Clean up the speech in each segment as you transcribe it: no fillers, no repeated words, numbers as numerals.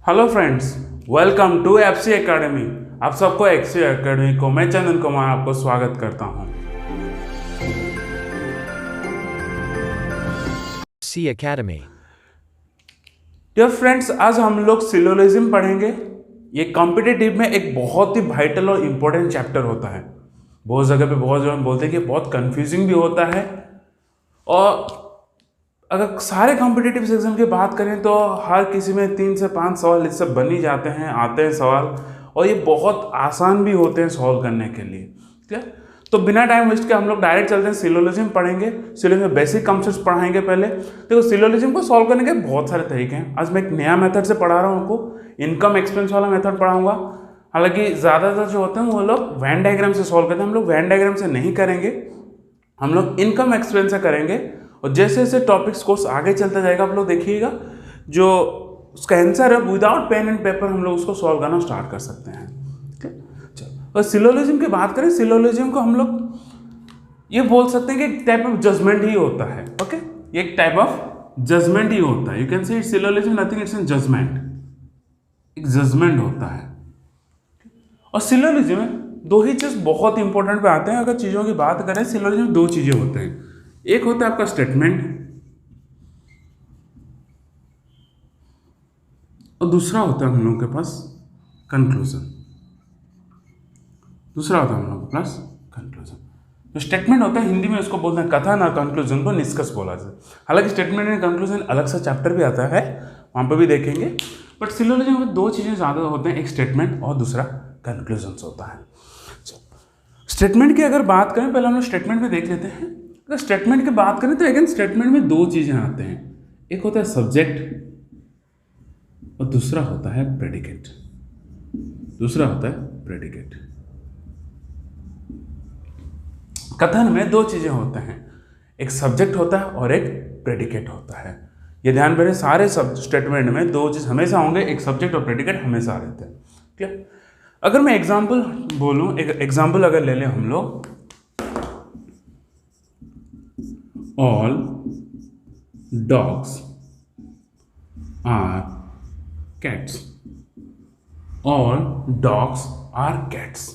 Hello friends, welcome to FC academy. आप सबको FC academy को मैं चंदन कुमार आपको स्वागत करता हूं। C Academy. डियर फ्रेंड्स, आज हम लोग सिलोजिज्म पढ़ेंगे। ये कॉम्पिटिटिव में एक बहुत ही वाइटल और इम्पोर्टेंट चैप्टर होता है। बहुत जगह पे बहुत जगह बोलते हैं कि बहुत कंफ्यूजिंग भी होता है। और अगर सारे कॉम्पिटिटिव सेक्शन की बात करें तो हर किसी में 3 से 5 सवाल इससे बन ही जाते हैं, आते हैं सवाल, और ये बहुत आसान भी होते हैं सॉल्व करने के लिए। ठीक है, तो बिना टाइम वेस्ट के हम लोग डायरेक्ट चलते हैं, सिलोजिज्म पढ़ेंगे। सिलोजिज्म में बेसिक कॉन्सेप्ट्स पढ़ाएंगे पहले। देखो, सिलोजिज्म को सॉल्व करने के बहुत सारे तरीके हैं। आज मैं एक नया मेथड से पढ़ा रहा हूँ आपको, इनकम एक्सपेंस वाला मेथड पढ़ाऊंगा। हालांकि ज़्यादातर जो होते हैं वो लोग वैन डायग्राम से सॉल्व करते हैं, हम लोग वैन डायग्राम से नहीं करेंगे, हम लोग इनकम एक्सपेंस से करेंगे। और जैसे जैसे टॉपिक्स कोर्स आगे चलता जाएगा आप लोग देखिएगा, जो उसका आंसर है विदाउट पेन एंड पेपर हम लोग उसको सॉल्व करना स्टार्ट कर सकते हैं। ठीक है, चलो। और सिलोजिज्म की बात करें, सिलोजिज्म को हम लोग ये बोल सकते हैं कि एक टाइप ऑफ जजमेंट ही होता है। ओके, एक टाइप ऑफ जजमेंट ही होता है। You can say syllogism nothing, it's an judgement, एक जजमेंट होता है। और सिलोजिज्म में दो ही चीज़ बहुत इंपॉर्टेंट पे आते हैं। अगर चीज़ों की बात करें, सिलोजिज्म में दो चीज़ें होते हैं। एक होता है आपका स्टेटमेंट और दूसरा होता है हम लोगों के पास कंक्लूजन। दूसरा होता है हम लोगों के पास कंक्लूजन। जो स्टेटमेंट होता है, हिंदी में उसको बोलते हैं कथन, और कंक्लूजन को निष्कर्ष बोला जाता है। हालांकि स्टेटमेंट एंड कंक्लूजन अलग सा चैप्टर भी आता है, वहाँ पर भी देखेंगे। बट सिलोजिज्म में दो चीज़ें ज़्यादा होते हैं, एक स्टेटमेंट और दूसरा कंक्लूजन होता है। स्टेटमेंट की अगर बात करें, पहले हम लोग स्टेटमेंट में देख लेते हैं। अगर स्टेटमेंट की बात करें तो अगेन स्टेटमेंट में दो चीज़ें आते हैं, एक होता है सब्जेक्ट और दूसरा होता है प्रेडिकेट। दूसरा होता है प्रेडिकेट। कथन में दो चीज़ें होते हैं, एक सब्जेक्ट होता है और एक प्रेडिकेट होता है। ये ध्यान रखें, सारे स्टेटमेंट में दो चीज़ हमेशा होंगे, एक सब्जेक्ट और प्रेडिकेट हमेशा रहते हैं। ठीक है, अगर मैं एग्जाम्पल बोलूँ, एक एग्जाम्पल अगर ले लें हम लोग, all dogs are cats. All dogs are cats.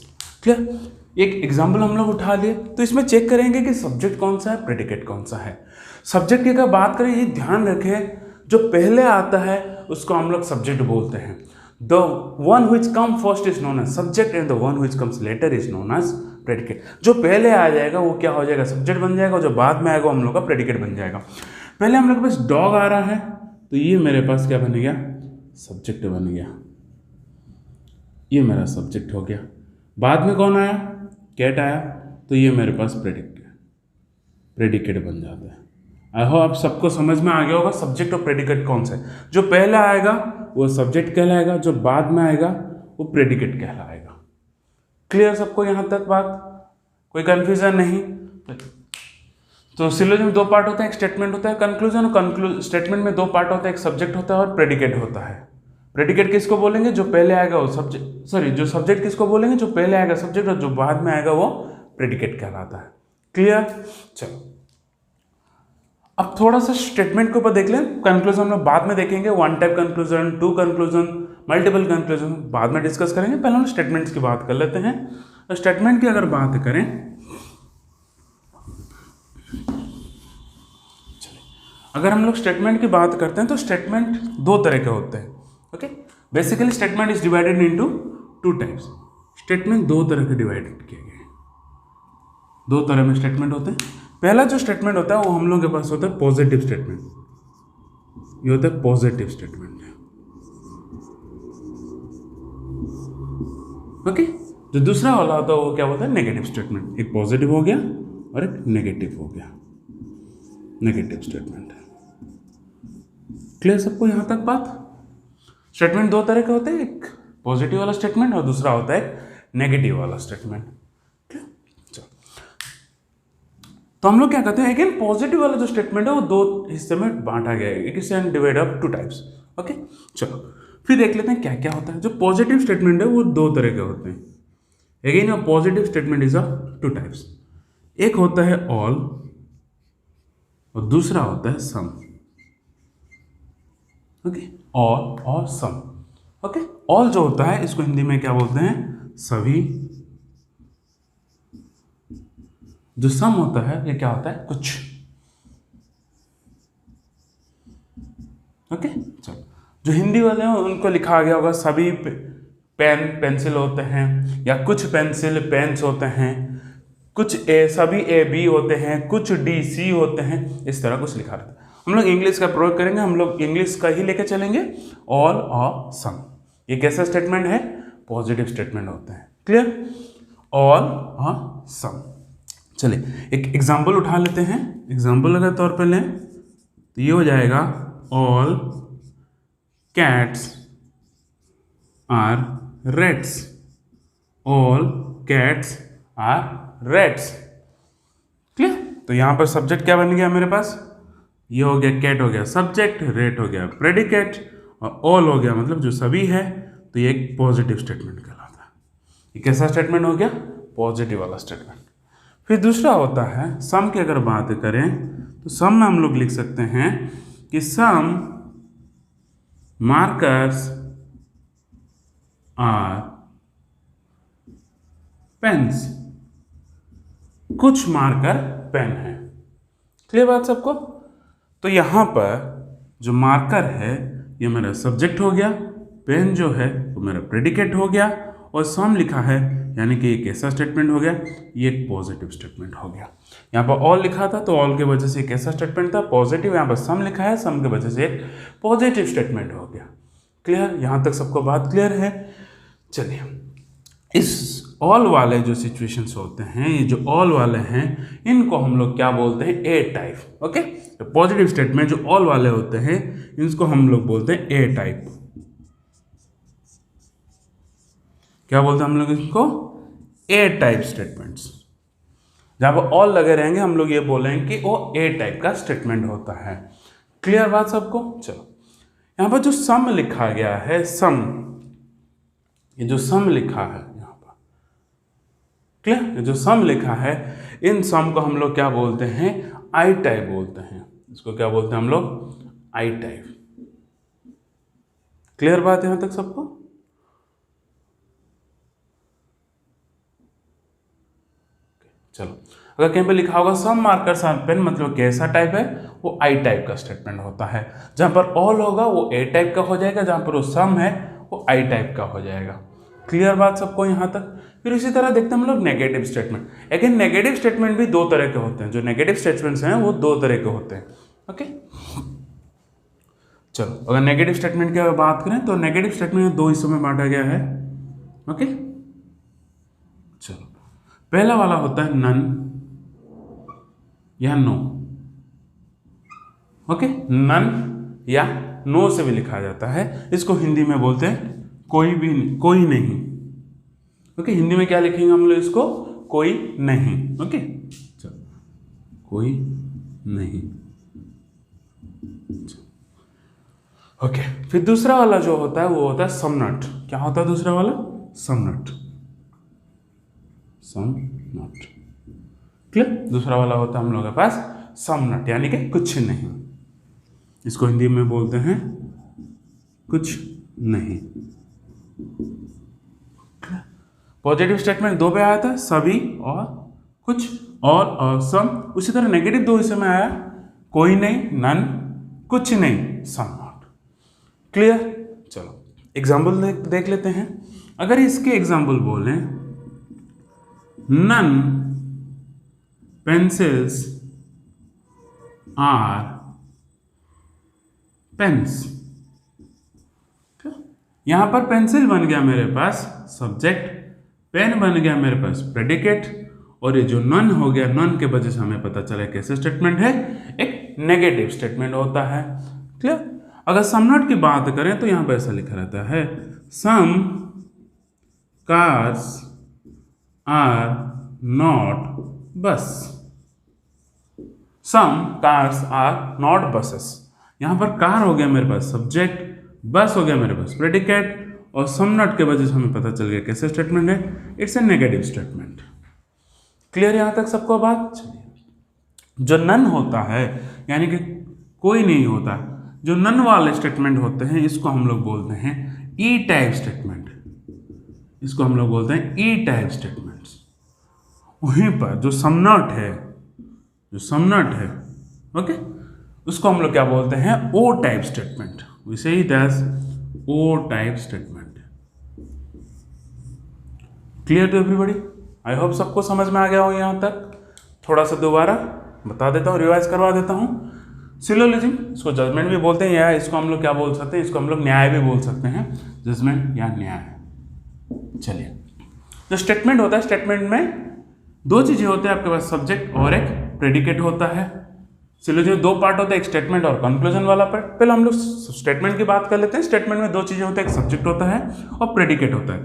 Clear, एक एग्जाम्पल हम लोग उठा लिए, तो इसमें चेक करेंगे कि सब्जेक्ट कौन सा है, प्रेडिकेट कौन सा है। सब्जेक्ट की अगर बात करें, ये ध्यान रखें, जो पहले आता है उसको हम लोग सब्जेक्ट बोलते हैं। The one which comes first is known as subject and the one which comes later is known as predicate। जो पहले आ जाएगा वो क्या हो जाएगा, सब्जेक्ट बन जाएगा, और जो बाद में आएगा हम लोग का प्रेडिकेट बन जाएगा। पहले हम लोग के पास डॉग आ रहा है, तो ये मेरे पास क्या बन गया, सब्जेक्ट बन गया, ये मेरा सब्जेक्ट हो गया। बाद में कौन आया, कैट आया, तो ये मेरे पास प्रेडिकेट बन जाता है। आई होप आप सबको समझ में आ गया होगा सब्जेक्ट और प्रेडिकेट कौन सा है। जो पहले आएगा वो सब्जेक्ट कहलाएगा, जो बाद में आएगा वो प्रेडिकेट कहलाएगा। क्लियर सबको यहाँ तक बात, कोई कंफ्यूजन नहीं। तो सिलोजिज्म में दो पार्ट होता है, एक स्टेटमेंट होता है, कंक्लूजन। और स्टेटमेंट में दो पार्ट होता है, एक सब्जेक्ट होता है और प्रेडिकेट होता है। प्रेडिकेट किसको बोलेंगे, जो पहले आएगा वो सब्जेक्ट, सॉरी, जो सब्जेक्ट किसको बोलेंगे, जो पहले आएगा सब्जेक्ट, और जो बाद में आएगा वो प्रेडिकेट कहलाता है। क्लियर, चलो अब थोड़ा सा स्टेटमेंट के ऊपर देख लें। कंक्लूजन हम लोग बाद में देखेंगे, one type conclusion, two conclusion, multiple conclusion बाद में डिस्कस करेंगे। पहले हम स्टेटमेंट्स की बात कर लेते हैं। तो स्टेटमेंट की अगर बात करें, अगर हम लोग स्टेटमेंट की बात करते हैं तो स्टेटमेंट दो तरह के होते हैं। Okay, basically statement is divided into two types. Statement दो तरह के डिवाइडेड किए गए, दो तरह में स्टेटमेंट होते हैं। पहला जो स्टेटमेंट होता है वो हम लोग के पास होता है पॉजिटिव स्टेटमेंट, ये होता है पॉजिटिव स्टेटमेंट। ओके, जो दूसरा वाला होता है वो क्या होता है, नेगेटिव स्टेटमेंट। एक पॉजिटिव हो गया और एक नेगेटिव हो गया, नेगेटिव स्टेटमेंट। क्लियर सबको यहाँ तक बात। स्टेटमेंट दो तरह के होते हैं, एक पॉजिटिव वाला स्टेटमेंट और दूसरा होता है नेगेटिव वाला स्टेटमेंट। तो हम लोग क्या कहते हैं, अगेन पॉजिटिव वाला जो स्टेटमेंट है वो दो हिस्से में बांटा गया है, एक हिस्से divide up two types. Okay, चलो फिर देख लेते हैं क्या क्या होता है। जो पॉजिटिव स्टेटमेंट है वो दो तरह के होते हैं। Again positive statement is of two types, एक होता है ऑल और दूसरा होता है सम। ओके, ऑल और सम। ओके, ऑल जो होता है इसको हिंदी में क्या बोलते हैं, सभी। जो सम होता है ये क्या होता है, कुछ। ओके चलो, जो हिंदी वाले हैं उनको लिखा गया होगा सभी पेन पेंसिल होते हैं, या कुछ पेंसिल पेन्स होते हैं, कुछ ए सभी ए बी होते हैं, कुछ डी सी होते हैं, इस तरह कुछ लिखा रहता है। हम लोग इंग्लिश का प्रयोग करेंगे, हम लोग इंग्लिश का ही लेके चलेंगे, ऑल और सम। ये कैसा स्टेटमेंट है, पॉजिटिव स्टेटमेंट होते हैं। क्लियर, ऑल और सम। चलिए एक एग्जाम्पल उठा लेते हैं। एग्जाम्पल अगर तौर पे लें तो ये हो जाएगा, all cats are rats, all cats are rats. Clear, तो यहां पर सब्जेक्ट क्या बन गया मेरे पास, ये हो गया कैट हो गया सब्जेक्ट, रेट हो गया प्रेडिकेट, और ऑल हो गया मतलब जो सभी है, तो ये एक पॉजिटिव स्टेटमेंट कहलाता है। ये कैसा स्टेटमेंट हो गया, पॉजिटिव वाला स्टेटमेंट। फिर दूसरा होता है सम की अगर बात करें तो सम में हम लोग लिख सकते हैं कि सम मार्कर्स आर पेन्स, कुछ मार्कर पेन है। क्लियर बात सबको। तो यहां पर जो मार्कर है ये मेरा सब्जेक्ट हो गया, पेन जो है वो मेरा प्रेडिकेट हो गया, और सम लिखा है यानी कि एक ऐसा स्टेटमेंट हो गया, ये एक पॉजिटिव स्टेटमेंट हो गया। यहाँ पर ऑल लिखा था तो ऑल के वजह से एक ऐसा स्टेटमेंट था पॉजिटिव, यहाँ पर सम लिखा है सम के वजह से एक पॉजिटिव स्टेटमेंट हो गया। क्लियर, यहाँ तक सबको बात क्लियर है। चलिए, इस ऑल वाले जो सिचुएशंस होते हैं, ये जो ऑल वाले हैं, इनको हम लोग क्या बोलते हैं, ए टाइप। ओके, तो पॉजिटिव स्टेटमेंट जो ऑल वाले होते हैं इसको हम लोग बोलते हैं ए टाइप। क्या बोलते हैं हम लोग इसको, ए टाइप स्टेटमेंट्स। जहां पर ऑल लगे रहेंगे हम लोग ये बोलेंगे कि वो ए टाइप का स्टेटमेंट होता है। क्लियर बात सबको। चलो, यहां पर जो सम लिखा गया है, सम, ये जो सम लिखा है यहां पर, क्लियर, ये जो सम लिखा है, इन सम को हम लोग क्या बोलते हैं, आई टाइप बोलते हैं। इसको क्या बोलते हैं हम लोग, आई टाइप। क्लियर बात यहां तक सबको। चलो, अगर कहीं पे लिखा होगा सम मार्कर्स आर पेन, मतलब कैसा टाइप है, वो आई टाइप का स्टेटमेंट होता है। जहां पर ऑल होगा वो ए टाइप का हो जाएगा, जहां पर वो सम है वो आई टाइप का हो जाएगा। क्लियर बात सबको यहां तक। फिर इसी तरह देखते हैं हम लोग negative statement. Again negative statement भी दो तरह के होते हैं, जो नेगेटिव स्टेटमेंट्स हैं वो दो तरह के होते हैं। ओके, चलो अगर नेगेटिव स्टेटमेंट की बात करें तो नेगेटिव स्टेटमेंट दो हिस्सों में बांटा गया है। ओके, चलो, पहला वाला होता है नन या नो। ओके, नन या नो से भी लिखा जाता है। इसको हिंदी में बोलते हैं कोई भी नहीं, कोई नहीं। ओके, हिंदी में क्या लिखेंगे हम लोग इसको, कोई नहीं। ओके, चलो, कोई नहीं। ओके, फिर दूसरा वाला जो होता है वो होता है समनट। क्या होता है दूसरा वाला, समनट, समनट। क्लियर, दूसरा वाला होता है हम लोग के पास समनट, यानी कि कुछ नहीं। इसको हिंदी में बोलते हैं कुछ नहीं। पॉजिटिव स्टेटमेंट दो पे आया था, सभी और कुछ, और सम। उसी तरह नेगेटिव दो हिस्से में आया, कोई नहीं, नन, कुछ नहीं, सम नॉट। क्लियर। चलो एग्जाम्पल देख लेते हैं। अगर इसके एग्जाम्पल बोलें, नन पेंसिल्स आर पेन्स। यहां पर पेंसिल बन गया मेरे पास सब्जेक्ट, पेन बन गया मेरे पास प्रेडिकेट, और ये जो नन हो गया, नन के वजह से हमें पता चला कैसे स्टेटमेंट है, एक नेगेटिव स्टेटमेंट होता है। क्लियर। अगर सम नॉट की बात करें तो यहां पर ऐसा लिखा रहता है, सम कार्स आर नॉट बस। सम कार्स आर नॉट बसेस। यहां पर कार हो गया मेरे पास सब्जेक्ट, बस हो गया मेरे पास प्रेडिकेट, और सम नॉट के वजह से हमें पता चल गया कैसे स्टेटमेंट है, it's a negative statement. Clear यहां तक सबको बात। चलिए, जो नन होता है यानी कि कोई नहीं होता, जो नन वाले स्टेटमेंट होते हैं इसको हम लोग बोलते हैं ई टाइप स्टेटमेंट, इसको हम लोग बोलते हैं ई टाइप स्टेटमेंट्स। वहीं पर जो समनॉट है, ओके, उसको हम लोग क्या बोलते हैं, O type statement. We say it as O type statement. Clear to everybody? I hope सबको समझ में आ गया हो यहाँ तक। थोड़ा सा दोबारा बता देता हूँ, रिवाइज करवा देता हूँ। सिलोजिज्म, इसको जजमेंट भी बोलते हैं, या इसको हम लोग क्या बोल सकते हैं, इसको हम लोग न्याय भी बोल सकते हैं, जजमेंट या न्याय। चलिए, जो स्टेटमेंट होता है, स्टेटमेंट में दो चीजें होते हैं आपके पास, सब्जेक्ट और एक प्रेडिकेट होता है। सिलोजिज्म में दो पार्ट होता है, एक स्टेटमेंट और कंक्लूजन वाला पार्ट। पहले हम लोग स्टेटमेंट की बात कर लेते हैं। स्टेटमेंट में दो चीजें होती है, एक सब्जेक्ट होता है और प्रेडिकेट होता है।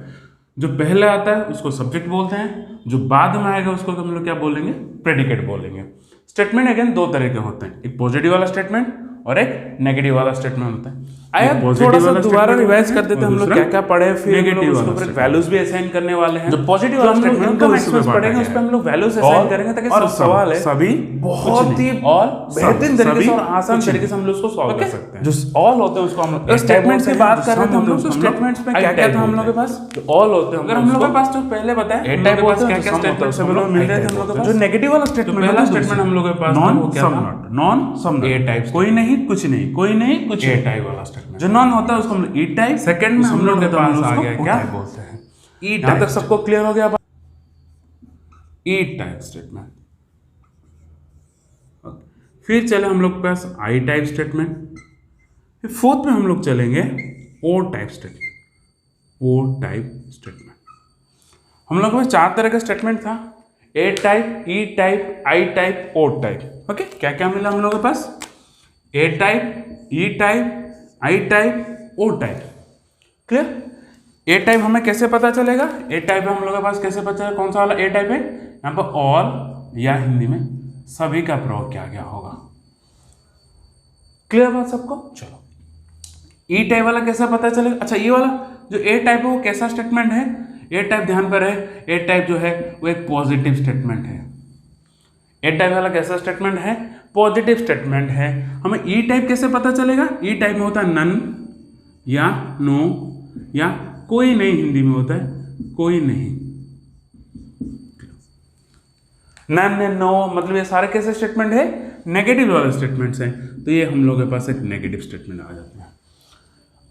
जो पहले आता है उसको सब्जेक्ट बोलते हैं, जो बाद में आएगा उसको हम लोग क्या बोलेंगे, प्रेडिकेट बोलेंगे। स्टेटमेंट अगेन दो तरह के होते हैं, एक पॉजिटिव वाला स्टेटमेंट और एक नेगेटिव वाला स्टेटमेंट होता है। आया थोड़ा सा दोबारा रिवाइज कर देते हैं हम लोग क्या क्या पढ़े, फिर नेगेटिव वाला उसके ऊपर वैल्यूज भी असाइन करने वाले हैं। जो पॉजिटिव वाला स्टेटमेंट को मैक्सिमम पढ़ेंगे, उस पे हम लोग वैल्यूज असाइन करेंगे, ताकि सब सवाल है सभी बहुत ही और बेहतरीन तरीके से और आसान तरीके से हम लोग उसको सॉल्व कर सकते हैं। जो ऑल होते हैं उसको हम लोग स्टेटमेंट्स की बात कर रहे थे हम लोग, तो स्टेटमेंट्स में क्या क्या था हम लोग के पास, ऑल होते हैं। अगर हम लोग के पास तो पहले बताया ए टाइप होते हैं, क्या क्या स्टेटमेंट्स हम लोग मिल रहे थे हम लोग के पास। जो नेगेटिव वाला स्टेटमेंट, पहला स्टेटमेंट हम लोग के पास none some not, non some not, A type, कोई नहीं कुछ नहीं, कोई नहीं कुछ, ए टाइप वाला स्टेटमेंट। जो नॉन होता है उसको हम लोग ई टाइप, सेकंड में हम लोग के पास आ गया क्या बोलते हैं, ई टाइप। तक सबको क्लियर हो गया? E type statement. फिर चले हम लोग के पास आई टाइप स्टेटमेंट। फिर फोर्थ में हम लोग चलेंगे O type statement. O type statement हम लोग के पास चार तरह का स्टेटमेंट था, A type, E type, I type, O type. Okay, क्या क्या मिला हम लोग के पास, A type, E type, I type, O type. Clear? A type हमें कैसे पता चलेगा, ए टाइप हम लोग के पास कैसे पता चलेगा, कौन सा वाला ए टाइप है, यहाँ पर ऑल या हिंदी में सभी का प्रयोग किया गया होगा। क्लियर बात सबको? चलो, ई टाइप वाला कैसे पता चलेगा? अच्छा, ये वाला जो ए टाइप है वो कैसा स्टेटमेंट है? ए टाइप ध्यान पर है, ए टाइप जो है वो एक पॉजिटिव स्टेटमेंट है। ए टाइप वाला कैसा स्टेटमेंट है? पॉजिटिव स्टेटमेंट है। हमें ई टाइप कैसे पता चलेगा? ई टाइप में होता है नन या नो या कोई नहीं, हिंदी में होता है कोई नहीं। नन, नो, मतलब ये सारे कैसे स्टेटमेंट है? नेगेटिव वाले स्टेटमेंट्स हैं। तो ये हम लोग के पास एक नेगेटिव स्टेटमेंट आ जाते हैं।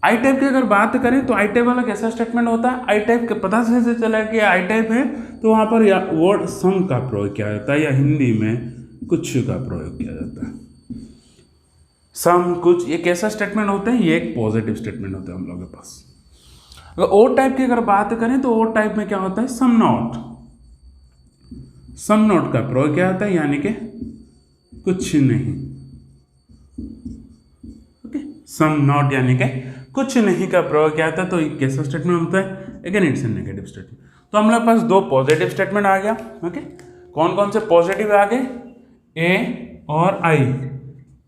आई टाइप की अगर बात करें तो आई टाइप वाला कैसा स्टेटमेंट होता है? आई टाइप के पता से चला कि आई टाइप है तो वहां पर या वर्ड सम का प्रयोग किया जाता है, या हिंदी में कुछ का प्रयोग किया जाता है। सम, कुछ, ये कैसा स्टेटमेंट होते हैं? ये एक पॉजिटिव स्टेटमेंट होता है हम लोग के पास। अगर ओ टाइप की अगर बात करें तो ओ टाइप में क्या होता है? सम नॉट, सम नॉट का प्रयोग किया जाता है, यानी कि कुछ नहीं। ओके, सम नॉट यानी कि कुछ नहीं का प्रयोग किया जाता है, तो कैसा स्टेटमेंट होता है? Again it's a negative statement. तो हम लोग पास दो पॉजिटिव स्टेटमेंट आ गया। ओके, कौन कौन से पॉजिटिव आ गए? ए और आई,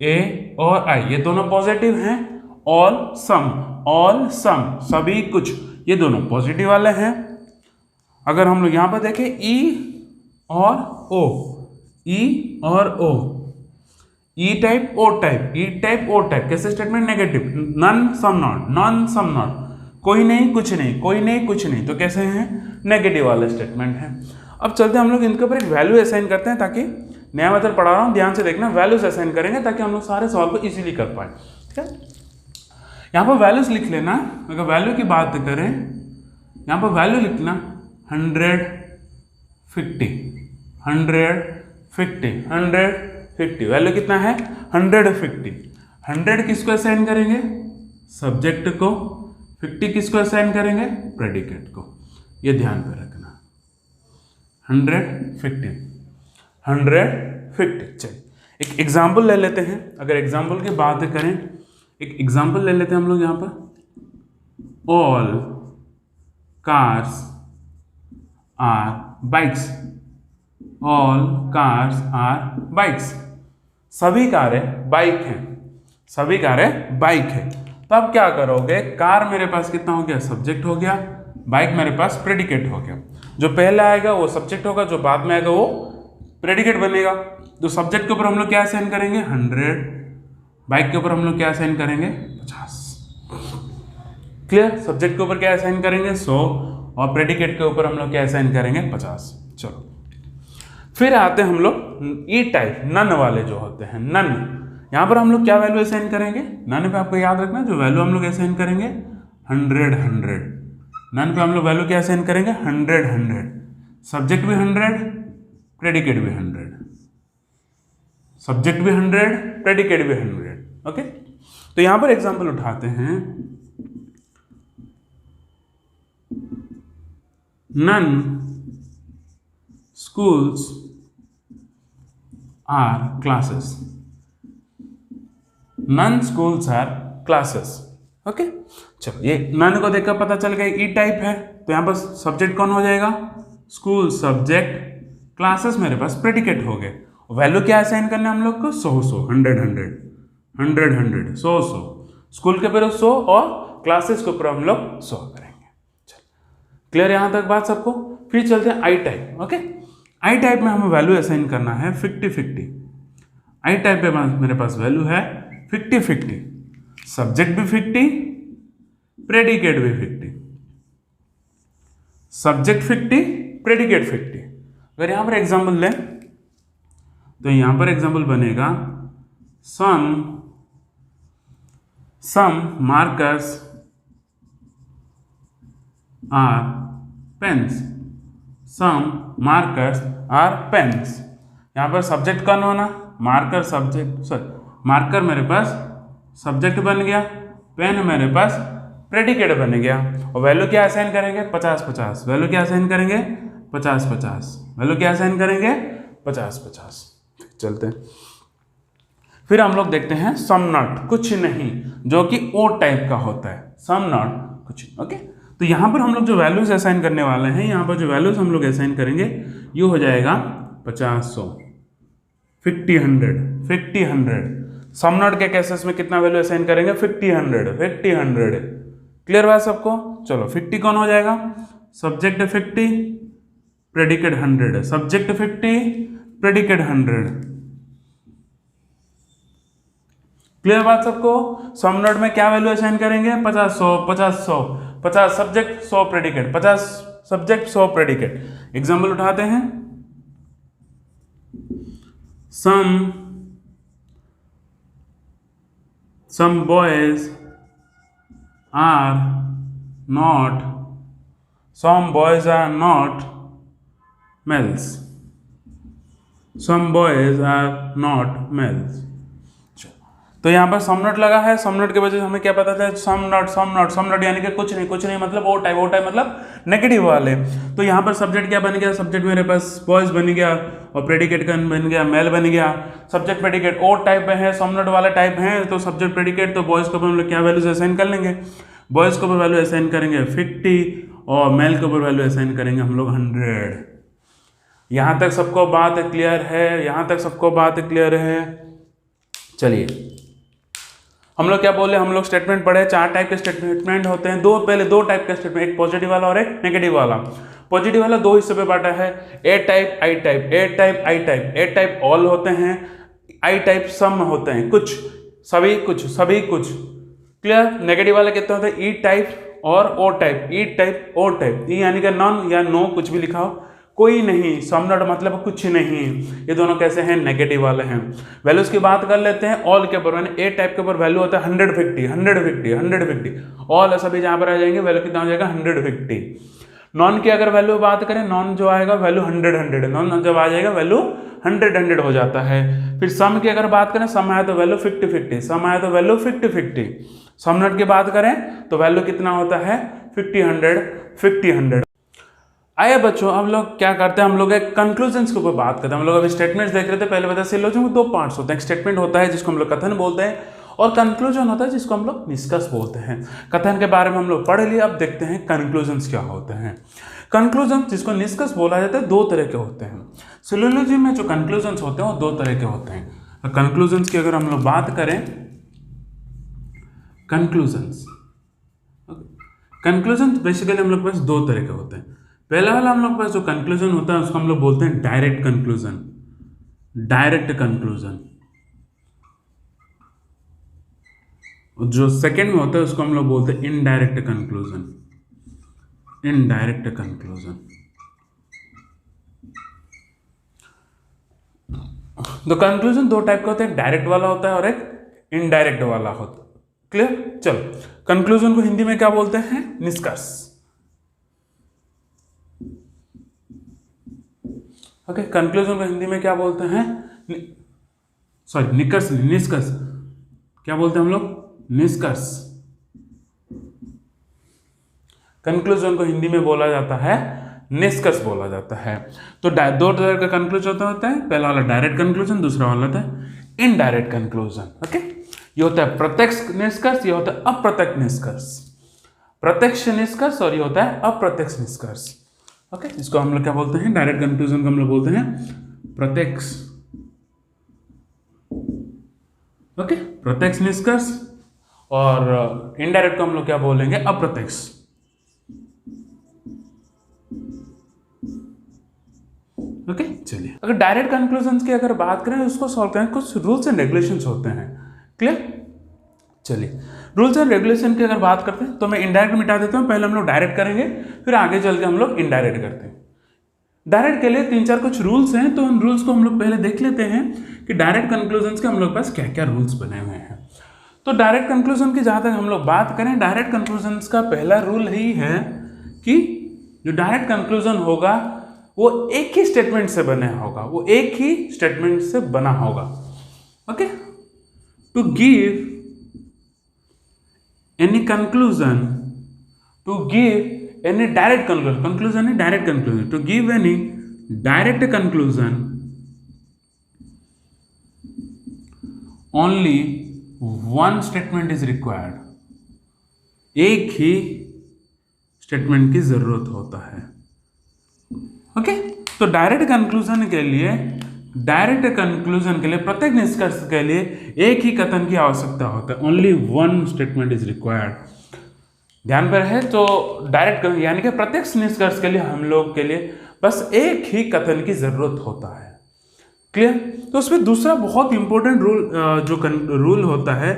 ए और आई ये दोनों पॉजिटिव हैं। ऑल सम, सभी कुछ, ये दोनों पॉजिटिव वाले हैं। अगर हम लोग यहां पर देखें ई और ओ, ई और O, E type, O type, E type, O type, कैसे statement? Negative. None some not, non some not, कोई नहीं कुछ नहीं, कोई नहीं कुछ नहीं, तो कैसे हैं? नेगेटिव वाले स्टेटमेंट हैं। अब चलते हम लोग इनके ऊपर एक वैल्यू असाइन करते हैं, ताकि नया मेथड पढ़ा रहा हूं, ध्यान से देखना। वैल्यूज असाइन करेंगे ताकि हम लोग सारे सवाल को इजीली कर पाए। ठीक है, यहाँ पर वैल्यूज लिख लेना। अगर वैल्यू की बात करें, यहाँ पर वैल्यू लिखना 150, 150। वैल्यू कितना है? 150। 100 किसको असाइन करेंगे? सब्जेक्ट को। 50 किसको असाइन करेंगे? प्रेडिकेट को। ये ध्यान पे रखना। 150। चलिए एक एग्जाम्पल ले लेते हैं। अगर एग्जाम्पल की बात करें, एक एग्जाम्पल ले लेते हैं हम लोग यहाँ पर। All cars are bikes, all cars are bikes, सभी कारें बाइक हैं, सभी कारें बाइक है। तो अब क्या करोगे? कार मेरे पास कितना हो गया? सब्जेक्ट हो गया। बाइक मेरे पास प्रेडिकेट हो गया। जो पहले आएगा वो सब्जेक्ट होगा, जो बाद में आएगा वो प्रेडिकेट बनेगा। तो सब्जेक्ट के ऊपर हम लोग क्या असाइन करेंगे? 100। बाइक के ऊपर हम लोग क्या असाइन करेंगे? 50। क्लियर। सब्जेक्ट के ऊपर क्या असाइन करेंगे 100 और प्रेडिकेट के ऊपर हम लोग क्या असाइन करेंगे 50। चलो फिर आते हैं हम लोग ई टाइप नन वाले जो होते हैं नन। यहाँ पर हम लोग क्या वैल्यू असाइन करेंगे, नन पे आपको याद रखना जो वैल्यू हम लोग असाइन करेंगे 100। नन पे हम लोग वैल्यू क्या असाइन करेंगे 100। सब्जेक्ट भी 100, प्रेडिकेट भी 100, सब्जेक्ट भी 100, प्रेडिकेट भी 100। ओके, तो यहां पर एग्जांपल उठाते हैं। None schools are classes, none schools are classes. Okay, चलो ये नन को देखकर पता चल गया ई टाइप है, तो यहां पर सब्जेक्ट कौन हो जाएगा स्कूल, सब्जेक्ट, क्लासेस मेरे पास प्रेडिकेट हो गए। वैल्यू क्या असाइन करना है हम लोग को 100 100 स्कूल के ऊपर 100 और क्लासेस के ऊपर हम लोग 100 करेंगे। चलो क्लियर यहां तक बात सबको। फिर चलते हैं I type. Okay, I type में हमें वैल्यू असाइन करना है 50-50। आई टाइप पे मेरे पास वैल्यू है 50-50, सब्जेक्ट भी 50, प्रेडिकेट भी 50, सब्जेक्ट 50, प्रेडिकेट 50। अगर यहां पर एग्जांपल लें तो यहां पर एग्जांपल बनेगा some markers are pens, some markers are pens. यहां पर सब्जेक्ट कौन होना मार्कर, सब्जेक्ट सॉरी मार्कर मेरे पास सब्जेक्ट बन गया, पेन मेरे पास प्रेडिकेट बन गया। और वैल्यू क्या असाइन करेंगे 50-50, वैल्यू क्या असाइन करेंगे 50-50, वैल्यू क्या असाइन करेंगे 50-50। चलते हैं फिर हम लोग देखते हैं सम नॉट कुछ नहीं, जो कि ओ टाइप का होता है, सम नॉट कुछ नहीं। ओके, तो यहां पर हम लोग जो वैल्यूज असाइन करने वाले हैं, यहां पर जो वैल्यूज हम लोग असाइन करेंगे ये हो जाएगा 50-100, 50-100। सम नॉट के केसेस में कितना वैल्यू असाइन करेंगे 50-100। क्लियर बात सबको। चलो 50 कौन हो जाएगा subject 50, predicate 100, subject 50, predicate 100। Clear बात सबको। सम नोट में क्या वैल्यू असाइन करेंगे 50-100, 50-100, 50 subject 100 predicate, 50 subject 100 predicate. Example उठाते हैं some boys are not, some boys are not males, some boys are not males। तो यहाँ पर सम नोट लगा है, सम नोट के वजह से हमें क्या पता था सम नोट यानी कि कुछ नहीं मतलब ओ टाइप मतलब नेगेटिव वाले। तो यहाँ पर सब्जेक्ट क्या बन गया, सब्जेक्ट मेरे पास बॉयज बन गया और प्रेडिकेट बन गया मेल बन गया। सब्जेक्ट प्रेडिकेट ओ टाइप में है, सम नोट वाला टाइप है, तो सब्जेक्ट प्रेडिकेट तो बॉयज के ऊपर हम लोग क्या वैल्यूज असाइन कर लेंगे, बॉयज के ऊपर वैल्यू असाइन करेंगे 50 और मेल के ऊपर वैल्यू असाइन करेंगे हम लोग 100। यहाँ तक सबको बात क्लियर है, यहाँ तक सबको बात क्लियर है। चलिए हम लोग क्या बोले, हम लोग स्टेटमेंट पढ़े, 4 टाइप के स्टेटमेंट होते हैं। पहले दो टाइप के स्टेटमेंट, एक पॉजिटिव वाला और एक नेगेटिव वाला। पॉजिटिव वाला 2 हिस्से पे बांटा है, A type I type, A type I type. A type all होते हैं, आई टाइप सम होते हैं, कुछ सभी कुछ। क्लियर। नेगेटिव वाले कितने होते हैं ई टाइप और ओ type, E type O type. ई यानी कि नॉन या नो कुछ भी लिखा हो, कोई नहीं, सम नॉट मतलब कुछ नहीं। ये दोनों कैसे हैं नेगेटिव वाले हैं। वैल्यूज की बात कर लेते हैं ऑल के ऊपर, ए टाइप के ऊपर वैल्यू होता है 150। ऑल सभी जहां पर आ जाएंगे वैल्यू कितना हो जाएगा 150। नॉन की अगर वैल्यू बात करें, नॉन जो आएगा वैल्यू 100, नॉन जब आ जाएगा वैल्यू 100 हो जाता है। फिर सम की अगर बात करें, सम आया तो वैल्यू 50-50, सम आया तो वैल्यू 50-50। सम नॉट की बात करें तो वैल्यू कितना होता है 50-100। आइए बच्चों हम लोग क्या करते हैं, हम लोग एक कंक्लूजन्स के ऊपर बात करते हैं। हम लोग अभी स्टेटमेंट्स देख रहे थे, पहले बताया सिलोजिज्म में 2 पार्ट्स होते हैं। एक स्टेटमेंट होता है जिसको हम लोग कथन बोलते हैं, और कंक्लूजन होता है जिसको हम लोग निष्कर्ष बोलते हैं। कथन के बारे में हम लोग पढ़ लिए, अब देखते हैं कंक्लूजन्स क्या होते हैं। कंक्लूजन जिसको निष्कर्ष बोला जाता है 2 तरह के होते हैं। सिलोजिज्म में जो कंक्लूजन्स होते हैं वो 2 तरह के होते हैं। कंक्लूजन्स की अगर हम लोग बात करें, कंक्लूजन बेसिकली हम लोग के पास 2 तरह के होते हैं। पहला वाला हम लोग के पास जो कंक्लूजन होता है उसको हम लोग बोलते हैं डायरेक्ट कंक्लूजन। जो सेकंड में होता है उसको हम लोग बोलते हैं इनडायरेक्ट कंक्लूजन। Indirect conclusion. तो कंक्लूजन दो टाइप का होता है, एक डायरेक्ट वाला होता है और एक इनडायरेक्ट वाला होता है। क्लियर? चलो, कंक्लूजन को हिंदी में क्या बोलते हैं? निष्कर्ष। ओके, कंक्लूजन को हिंदी में क्या बोलते हैं? सॉरी, निष्कर्ष, निष्कर्ष क्या बोलते हैं हम लोग? निष्कर्ष। कंक्लूजन को हिंदी में बोला जाता है निष्कर्ष बोला जाता है। तो दो तरह का कंक्लूजन होता है, पहला वाला डायरेक्ट कंक्लूजन, दूसरा वाला होता है इनडायरेक्ट कंक्लूजन। ओके, ये होता है प्रत्यक्ष निष्कर्ष, ये होता है अप्रत्यक्ष निष्कर्ष। प्रत्यक्ष निष्कर्ष और ये होता है अप्रत्यक्ष निष्कर्ष। ओके, इसको हम लोग क्या बोलते हैं? डायरेक्ट कंक्लूजन को हम लोग बोलते हैं प्रत्यक्ष। ओके, प्रत्यक्ष निष्कर्ष, और इनडायरेक्ट को हम लोग क्या बोलेंगे? अप्रत्यक्ष। ओके, चलिए, अगर डायरेक्ट कंक्लूजन की अगर बात करें उसको सॉल्व करें, कुछ रूल्स एंड रेगुलेशंस होते हैं। क्लियर? चलिए, रूल्स एंड रेगुलेशन की अगर बात करते हैं तो मैं इनडायरेक्ट मिटा देता हूं, पहले हम लोग डायरेक्ट करेंगे, फिर आगे चल के हम लोग इनडायरेक्ट करते हैं। डायरेक्ट के लिए तीन चार कुछ रूल्स हैं, तो उन रूल्स को हम लोग पहले देख लेते हैं कि डायरेक्ट कंक्लूजन के हम लोग पास क्या क्या रूल्स बने हुए हैं। तो डायरेक्ट कंक्लूजन की जहां तक हम लोग बात करें, डायरेक्ट कंक्लूजन का पहला रूल ही है कि जो डायरेक्ट कंक्लूजन होगा वो एक ही स्टेटमेंट से बना होगा, वो एक ही स्टेटमेंट से बना होगा। Okay, to give any conclusion, to give any direct conclusion, conclusion है direct conclusion, to give any direct conclusion only one statement is required. एक ही स्टेटमेंट की जरूरत होता है। ओके, तो डायरेक्ट कंक्लूजन के लिए, प्रत्येक निष्कर्ष के लिए एक ही कथन की आवश्यकता होता है। Only one statement is required. ध्यान पर है, तो डायरेक्ट यानी कि प्रत्यक्ष निष्कर्ष के लिए हम लोग के लिए बस एक ही कथन की जरूरत होता है। क्लियर? तो उसमें दूसरा बहुत इंपॉर्टेंट रूल होता है,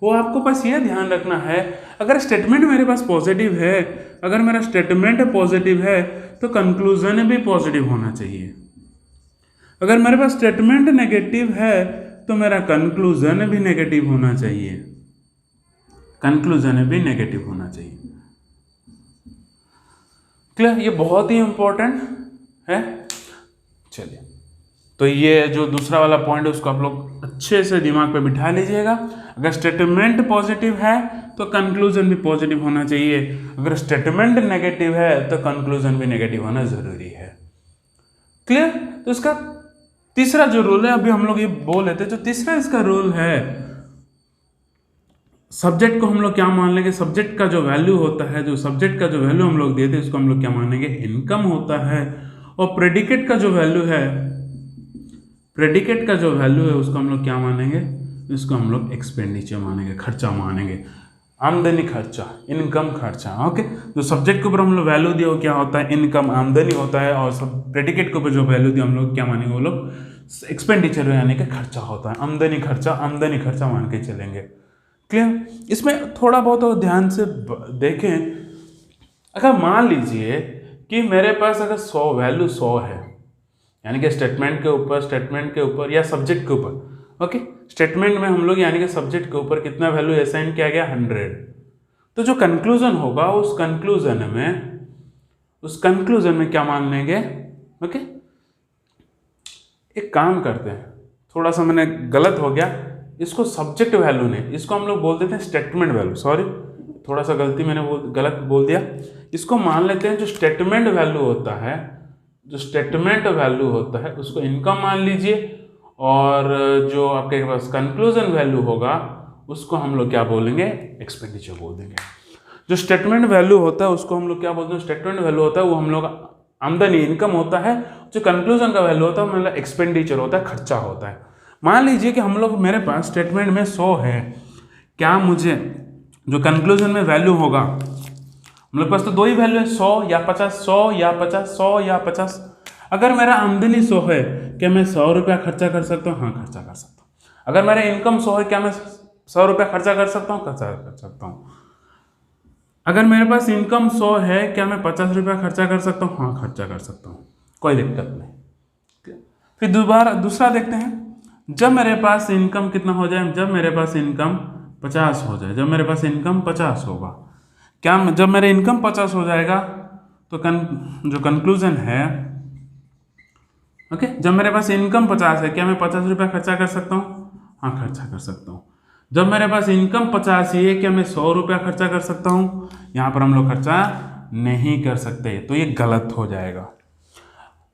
वो आपको बस ये ध्यान रखना है, अगर स्टेटमेंट मेरे पास पॉजिटिव है, अगर मेरा स्टेटमेंट पॉजिटिव है तो कंक्लूजन भी पॉजिटिव होना चाहिए। अगर मेरे पास स्टेटमेंट नेगेटिव है तो मेरा कंक्लूजन भी नेगेटिव होना चाहिए। कंक्लूजन भी नेगेटिव होना चाहिए। क्लियर? ये बहुत ही इंपॉर्टेंट है। चलिए, तो ये जो दूसरा वाला पॉइंट है उसको आप लोग अच्छे से दिमाग पे बिठा लीजिएगा। अगर स्टेटमेंट पॉजिटिव है तो कंक्लूजन भी पॉजिटिव होना चाहिए, अगर स्टेटमेंट नेगेटिव है तो कंक्लूजन भी नेगेटिव होना जरूरी है। क्लियर? तो इसका तीसरा जो रूल है, अभी हम लोग ये बोल लेते हैं, जो तीसरा इसका रूल है, सब्जेक्ट को हम लोग क्या मान लेंगे? सब्जेक्ट का जो वैल्यू होता है, जो सब्जेक्ट का जो वैल्यू हम लोग देते हैं उसको हम लोग क्या मानेंगे? इनकम होता है। और प्रेडिकेट का जो वैल्यू है, प्रेडिकेट का जो वैल्यू है उसको हम लोग क्या मानेंगे? इसको हम लोग एक्सपेंडिचर मानेंगे, खर्चा मानेंगे, आमदनी खर्चा, इनकम खर्चा। ओके, जो सब्जेक्ट के ऊपर हम लोग वैल्यू दिया वो क्या होता है? इनकम, आमदनी होता है, और सब प्रेडिकेट के ऊपर जो वैल्यू दिया हम लोग क्या मानेंगे? वो लोग एक्सपेंडिचर यानी कि खर्चा होता है, आमदनी खर्चा मान के चलेंगे। क्लियर? इसमें थोड़ा बहुत और ध्यान से देखें, अगर मान लीजिए कि मेरे पास अगर 100 वैल्यू 100 है, यानी कि स्टेटमेंट के ऊपर या सब्जेक्ट के ऊपर, ओके, स्टेटमेंट में हम लोग यानी कि सब्जेक्ट के ऊपर कितना वैल्यू असाइन किया गया? 100। तो जो कंक्लूजन होगा उस कंक्लूजन में क्या मान लेंगे? ओके, एक काम करते हैं, थोड़ा सा मैंने गलत हो गया, इसको सब्जेक्ट वैल्यू नहीं, इसको हम लोग बोल देते हैं स्टेटमेंट वैल्यू। सॉरी, थोड़ा सा गलती मैंने गलत बोल दिया। इसको मान लेते हैं जो स्टेटमेंट वैल्यू होता है, उसको इनकम मान लीजिए, और जो आपके पास कंक्लूजन वैल्यू होगा उसको हम लोग क्या बोलेंगे? एक्सपेंडिचर बोल देंगे। जो स्टेटमेंट वैल्यू होता है उसको हम लोग क्या बोलते हैं? स्टेटमेंट वैल्यू होता है वो हम लोग आमदनी, इनकम होता है। जो कंक्लूजन का वैल्यू होता है मतलब एक्सपेंडिचर होता है, खर्चा होता है। मान लीजिए कि हम लोग, मेरे पास स्टेटमेंट में 100 है, क्या मुझे जो कंक्लूजन में वैल्यू होगा, हम लोग पास तो दो ही वैल्यू है, 100 या 50, 100 या 50, 100 या 50। अगर मेरा आमदनी 100 है, क्या मैं 100 रुपया खर्चा कर सकता हूँ? हाँ, खर्चा कर सकता हूँ। अगर मेरा इनकम 100 है, क्या मैं 100 रुपया खर्चा कर सकता हूँ, खर्चा कर सकता हूँ। अगर मेरे पास इनकम 100 है, क्या मैं 50 रुपया खर्चा कर सकता हूँ? हाँ, खर्चा कर सकता हूँ, कोई दिक्कत नहीं। फिर दूसरा देखते हैं, जब मेरे पास इनकम कितना हो जाए, जब मेरे पास इनकम 50 हो जाए, जब मेरे पास इनकम 50 होगा, क्या जब मेरा इनकम 50 हो जाएगा तो जो कंक्लूजन है, ओके, जब मेरे पास इनकम 50 है, क्या मैं 50 रुपया खर्चा कर सकता हूँ? हाँ, खर्चा कर सकता हूँ। जब मेरे पास इनकम 50 ही है, क्या मैं 100 रुपया खर्चा कर सकता हूँ? यहाँ पर हम लोग खर्चा नहीं कर सकते, तो ये गलत हो जाएगा।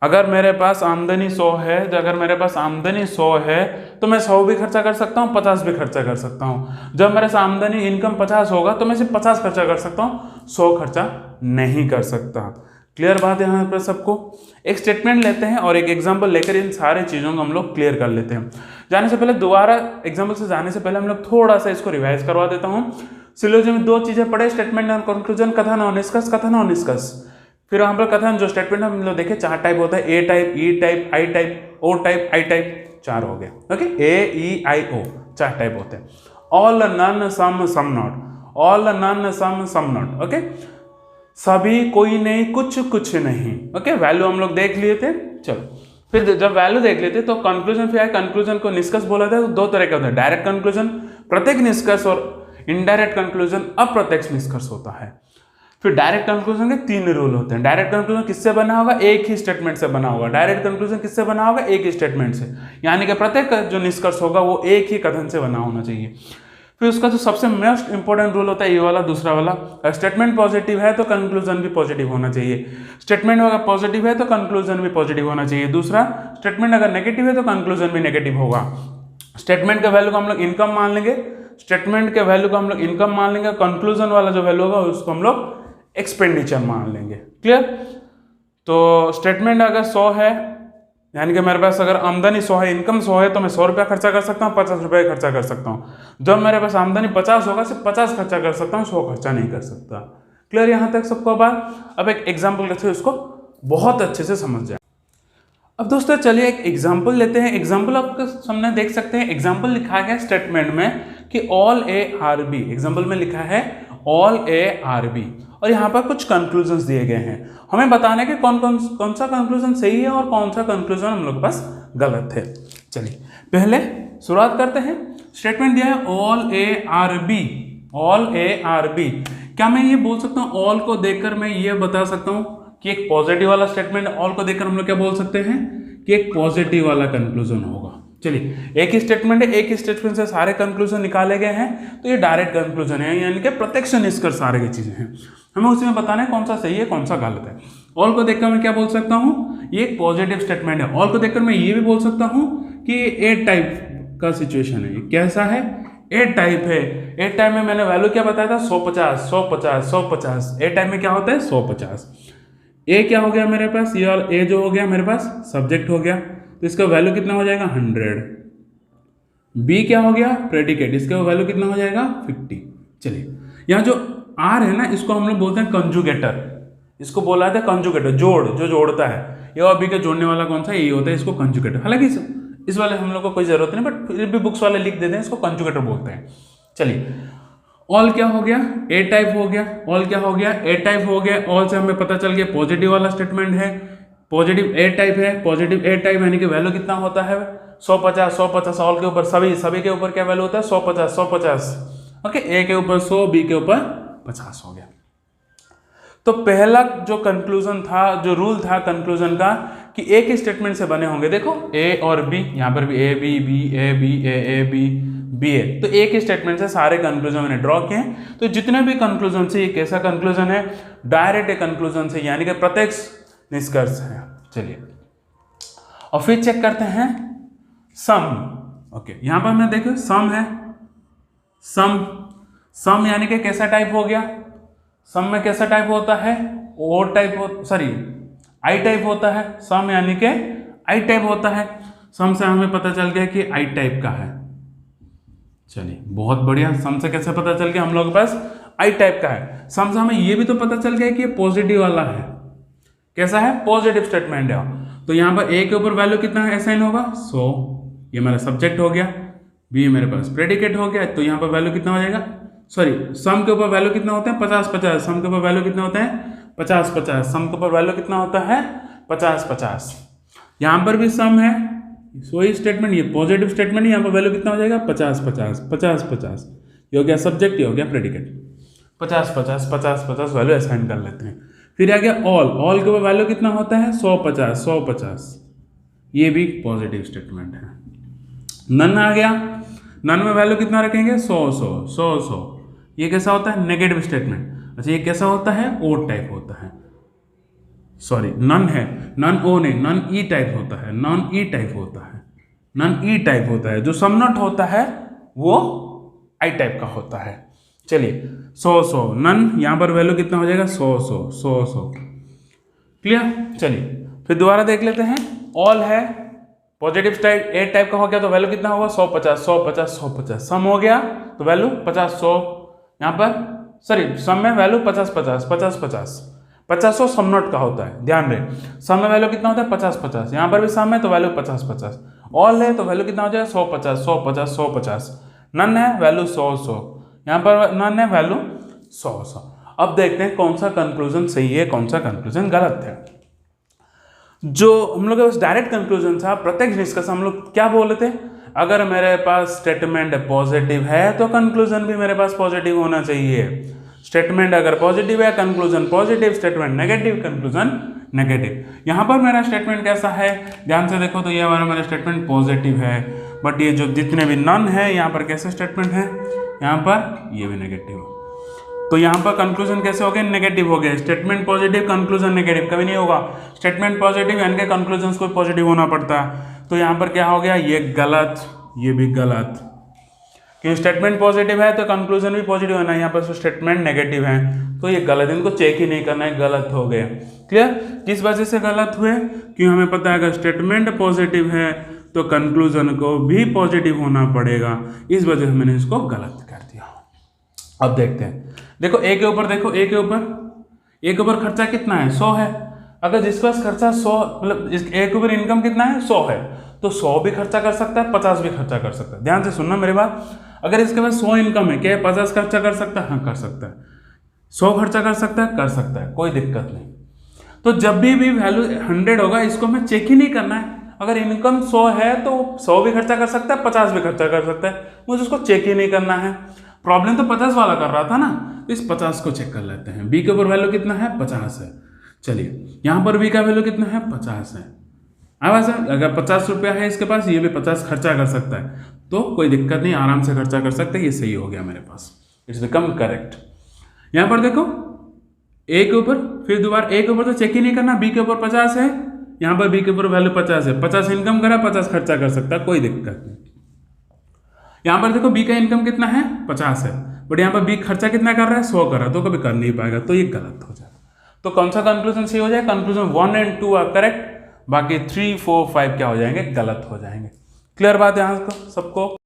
अगर मेरे पास आमदनी 100 है, अगर मेरे पास आमदनी 100 है तो मैं 100 भी खर्चा कर सकता हूँ, 50 भी खर्चा कर सकता हूँ। जब मेरे से आमदनी इनकम 50 होगा तो मैं सिर्फ 50 खर्चा कर सकता हूँ, 100 खर्चा नहीं कर सकता। क्लियर बात है यहाँ पर सबको? एक स्टेटमेंट लेते हैं और एक एग्जाम्पल लेकर इन सारे चीज़ों को हम लोग क्लियर कर लेते हैं। जाने से पहले दोबारा एग्जाम्पल से जाने से पहले हम लोग थोड़ा सा इसको रिवाइज करवा देता हूँ। सिलोजी में 2 चीज़ें पढ़े, स्टेटमेंट और कंक्लूजन, कथन और निष्कर्ष, कथन और निष्कर्ष। फिर हम लोग कथन, जो स्टेटमेंट हम लोग देखे 4 टाइप होता है, A type, E type, I type, O type, I type, 4 हो गए। ओके, ए, ई, आई, ओ 4 टाइप होते हैं। All, none, some, some not, all, none, some, some not. Okay, सभी, कोई नहीं, कुछ, कुछ नहीं। ओके, वैल्यू हम लोग देख लिए थे। चलो, फिर जब वैल्यू देख लेते तो कंक्लूजन, फिर आए कंक्लूजन को निष्कर्ष बोला था। 2 तरह के होते हैं, डायरेक्ट कंक्लूजन प्रत्यक्ष निष्कर्ष, और इनडायरेक्ट कंक्लूजन अप्रत्यक्ष निष्कर्ष होता है। फिर डायरेक्ट कंक्लूजन के 3 रूल होते हैं। डायरेक्ट कंक्लूजन किससे बना होगा? एक ही स्टेटमेंट से बना होगा। डायरेक्ट कंक्लूजन किससे बना होगा? एक ही स्टेटमेंट से, यानी कि प्रत्येक जो निष्कर्ष होगा वो एक ही कथन से बना होना चाहिए। फिर उसका जो सबसे मोस्ट इंपॉर्टेंट रूल होता है ये वाला, दूसरा वाला, स्टेटमेंट पॉजिटिव है तो कंक्लूजन भी पॉजिटिव होना चाहिए। स्टेटमेंट अगर पॉजिटिव है तो कंक्लूजन भी पॉजिटिव होना चाहिए। दूसरा, स्टेटमेंट अगर नेगेटिव है तो कंक्लूजन भी नेगेटिव होगा। स्टेटमेंट के वैल्यू को हम लोग इनकम मान लेंगे, स्टेटमेंट के वैल्यू को हम लोग इनकम मान लेंगे, कंक्लूजन वाला जो वैल्यू होगा उसको हम लोग एक्सपेंडिचर मान लेंगे। क्लियर? तो स्टेटमेंट अगर 100 है, यानी कि मेरे पास अगर आमदनी 100 है, इनकम 100 है, तो मैं 100 रुपया खर्चा कर सकता हूँ, 50 रुपये खर्चा कर सकता हूँ। जब मेरे पास आमदनी 50 होगा, सिर्फ 50 खर्चा कर सकता हूँ, 100 खर्चा नहीं कर सकता। क्लियर यहाँ तक सबको बात? अब एक एग्जाम्पल लेते हैं, उसको बहुत अच्छे से समझ जाए। अब दोस्तों चलिए एक एग्जाम्पल लेते हैं। एग्जाम्पल आपके सामने देख सकते हैं। एग्जाम्पल लिखा है स्टेटमेंट में कि all A are B, example में लिखा है ऑल ए आर बी, और यहाँ पर कुछ कंक्लूजन्स दिए गए हैं। हमें बताना है कि कौन सा कंक्लूजन सही है और कौन सा कंक्लूजन हम लोग के पास गलत है। चलिए पहले शुरुआत करते हैं। स्टेटमेंट दिया है all A are B, all A are B. क्या मैं ये बोल सकता हूँ, ऑल को देखकर मैं ये बता सकता हूँ कि एक पॉजिटिव वाला स्टेटमेंट? ऑल को देखकर हम लोग क्या बोल सकते हैं कि एक पॉजिटिव वाला कंक्लूजन होगा। चलिए, एक ही स्टेटमेंट है, एक ही स्टेटमेंट से सारे कंक्लूजन निकाले गए हैं, तो ये डायरेक्ट कंक्लूजन है, यानी कि प्रत्यक्ष निष्कर्ष सारे की चीजें हैं। हमें उसमें बताना है कौन सा सही है कौन सा गलत है। ऑल को देखकर मैं क्या बोल सकता हूँ, ये एक पॉजिटिव स्टेटमेंट है। ऑल को देखकर मैं ये भी बोल सकता हूँ कि ए टाइप का सिचुएशन है। ये कैसा है? ए टाइप है। ए टाइप में मैंने वैल्यू क्या बताया था? 150, 150, 150। ए टाइप में क्या होता है? 150। ए क्या हो गया मेरे पास? ये और ए जो हो गया मेरे पास सब्जेक्ट हो गया, तो इसका वैल्यू कितना हो जाएगा? 100। बी क्या हो गया? प्रेडिकेट, इसका वैल्यू कितना हो जाएगा? 50। चलिए, यहाँ जो आर है ना, इसको हम लोग बोलते हैं कंजुगेटर। इसको बोला जाता है कंजुगेटर, जोड़, जो जोड़ता है। ये और बी के जोड़ने वाला कौन सा? ये होता है, इसको कंजुगेटर। हालांकि इस वाले हम लोग को कोई जरूरत नहीं, बट फिर भी बुक्स वाले लिख देते हैं, इसको कंजुगेटर बोलते हैं। चलिए, ऑल क्या हो गया? ए टाइप हो गया। ऑल क्या हो गया? ए टाइप हो गया। ऑल से हमें पता चल गया पॉजिटिव वाला स्टेटमेंट है, पॉजिटिव ए टाइप है। पॉजिटिव ए टाइप यानी कि वैल्यू कितना होता है? 150, 150। ऑल के ऊपर सभी के ऊपर क्या वैल्यू होता है? 150, 150। ओके, ए के ऊपर 100, बी के ऊपर 50 हो गया। तो पहला जो कंक्लूजन था, जो रूल था कंक्लूजन का, कि एक ही स्टेटमेंट से बने होंगे। देखो ए और बी, यहाँ पर भी A B, B A B, A B, B A, तो एक ही स्टेटमेंट से सारे कंक्लूजन मैंने ड्रॉ किए हैं। तो जितने भी कंक्लूजन से, ये कैसा कंक्लूजन है? डायरेक्ट कंक्लूजन से, यानी कि प्रत्यक्ष निष्कर्ष है। चलिए, और फिर चेक करते हैं सम। ओके, यहां पर हमने देखो सम है। सम यानी कि कैसा टाइप हो गया? सम में कैसा टाइप होता है? ओ टाइप आई टाइप होता है। सम यानी कि आई टाइप होता है। सम से हमें पता चल गया कि आई टाइप का है। चलिए, बहुत बढ़िया। सम से कैसे पता चल गया हम लोग के पास आई टाइप का है? सम से हमें ये भी तो पता चल गया कि ये पॉजिटिव वाला है। कैसा है? पॉजिटिव स्टेटमेंट है। तो यहाँ पर ए के ऊपर वैल्यू कितना है असाइन होगा? 100। ये मेरा सब्जेक्ट हो गया। बी मेरे पास प्रेडिकेट हो गया, तो यहाँ पर वैल्यू कितना हो जाएगा, सॉरी सम के ऊपर वैल्यू कितना होता है 50-50, सम के ऊपर वैल्यू कितना होता है 50-50, सम के ऊपर वैल्यू कितना होता है 50-50। यहाँ पर भी सम है, वही स्टेटमेंट, ये पॉजिटिव स्टेटमेंट, यहाँ पर वैल्यू कितना हो जाएगा 50-50 50-50, ये हो गया सब्जेक्ट, ये हो गया प्रेडिकेट, 50-50 50-50 वैल्यू असाइन कर लेते हैं। फिर आ गया ऑल के ऊपर वैल्यू कितना होता है 100-50 100-50, ये भी पॉजिटिव स्टेटमेंट है। नन आ गया, नन में वैल्यू कितना रखेंगे 100-100 ये कैसा होता है नेगेटिव स्टेटमेंट। अच्छा ये कैसा होता है ओड टाइप होता है, सॉरी नन है, नन ओ नहीं, नन ई टाइप होता है, नॉन ई टाइप होता है, नन ई टाइप होता है। जो सम नॉट होता है वो आई टाइप का होता है। चलिए 100 नन, यहाँ पर वैल्यू कितना हो जाएगा 100 क्लियर। चलिए फिर दोबारा देख लेते हैं, ऑल है पॉजिटिव टाइप ए टाइप का हो गया तो वैल्यू कितना होगा 150 सम हो गया तो वैल्यू 50-100, यहाँ पर सॉरी सम में वैल्यू 50-50 सम नॉट का होता है, ध्यान रहे सम में वैल्यू कितना होता है 50-50, यहाँ पर भी सम है तो वैल्यू 50-50, ऑल है तो वैल्यू कितना हो जाएगा 150 नन है वैल्यू 100 यहाँ पर नन है वैल्यू 100। अब देखते हैं कौन सा कंक्लूजन सही है कौन सा कंक्लूजन गलत है। जो हम लोग के पास डायरेक्ट कंक्लूजन था, प्रत्यक्ष निष्कर्ष, हम लोग क्या बोले थे, अगर मेरे पास स्टेटमेंट पॉजिटिव है तो कंक्लूजन भी मेरे पास पॉजिटिव होना चाहिए। स्टेटमेंट अगर पॉजिटिव है conclusion positive, statement negative conclusion negative. यहाँ पर मेरा स्टेटमेंट कैसा है, ध्यान से देखो तो ये हमारा मेरा स्टेटमेंट पॉजिटिव है, बट ये जो जितने भी नन है यहाँ पर कैसे स्टेटमेंट है, यहाँ पर ये भी नेगेटिव, तो यहाँ पर कंक्लूजन कैसे हो गए नेगेटिव हो गए। स्टेटमेंट पॉजिटिव कंक्लूजन नेगेटिव कभी नहीं होगा, स्टेटमेंट पॉजिटिव यानी कि कंक्लूजन को पॉजिटिव होना पड़ता है। तो यहाँ पर क्या हो गया ये गलत, ये भी गलत, क्योंकि स्टेटमेंट पॉजिटिव है तो कंक्लूजन भी पॉजिटिव होना है, यहाँ पर स्टेटमेंट नेगेटिव है तो ये गलत, इनको चेक ही नहीं करना है, गलत हो गए। क्लियर, किस वजह से गलत हुए, क्योंकि हमें पता है अगर स्टेटमेंट पॉजिटिव है तो कंक्लूजन को भी पॉजिटिव होना पड़ेगा, इस वजह से मैंने इसको गलत कर दिया। अब देखते हैं, देखो ए के ऊपर, देखो ए के ऊपर खर्चा कितना है 100 है, अगर जिसके पास खर्चा 100 मतलब इस ए के ऊपर इनकम कितना है 100 है तो 100 भी खर्चा कर सकता है 50 भी खर्चा कर सकता है। ध्यान से सुनना मेरी बात, अगर इसके पास 100 इनकम है क्या 50 खर्चा कर सकता है, हाँ कर सकता है, 100 खर्चा कर सकता है, कर सकता है, कोई दिक्कत नहीं। तो जब भी वैल्यू 100 होगा इसको हमें चेक ही नहीं करना है, अगर इनकम 100 है तो 100 भी खर्चा कर सकता है 50 भी खर्चा कर सकता है, मुझे उसको चेक ही नहीं करना है। प्रॉब्लम तो 50 वाला कर रहा था ना, तो इस 50 को चेक कर लेते हैं। बी के ऊपर वैल्यू कितना है 50 है, चलिए यहाँ पर बी का वैल्यू कितना है 50 है। आवाज है, अगर 50 रुपया है इसके पास, ये भी 50 खर्चा कर सकता है, तो कोई दिक्कत नहीं, आराम से खर्चा कर सकते हैं, ये सही हो गया मेरे पास, इट्स बिकम करेक्ट। यहाँ पर देखो ए के ऊपर, फिर दोबारा ए के ऊपर तो चेक ही नहीं करना, बी के ऊपर 50 है, यहाँ पर बी के ऊपर वैल्यू 50 है, 50 इनकम करा 50 खर्चा कर सकता है, कोई दिक्कत नहीं। यहाँ पर देखो बी का इनकम कितना है 50 है, बट यहाँ पर बी खर्चा कितना कर रहा है 100 कर रहा है, तो कभी कर नहीं पाएगा, तो ये गलत हो जाएगा। तो कौन सा कंक्लूजन सही हो जाए, कंक्लूजन 1 और 2 आर करेक्ट, बाकी 3, 4, 5 क्या हो जाएंगे गलत हो जाएंगे। क्लियर बात है यहाँ सबको।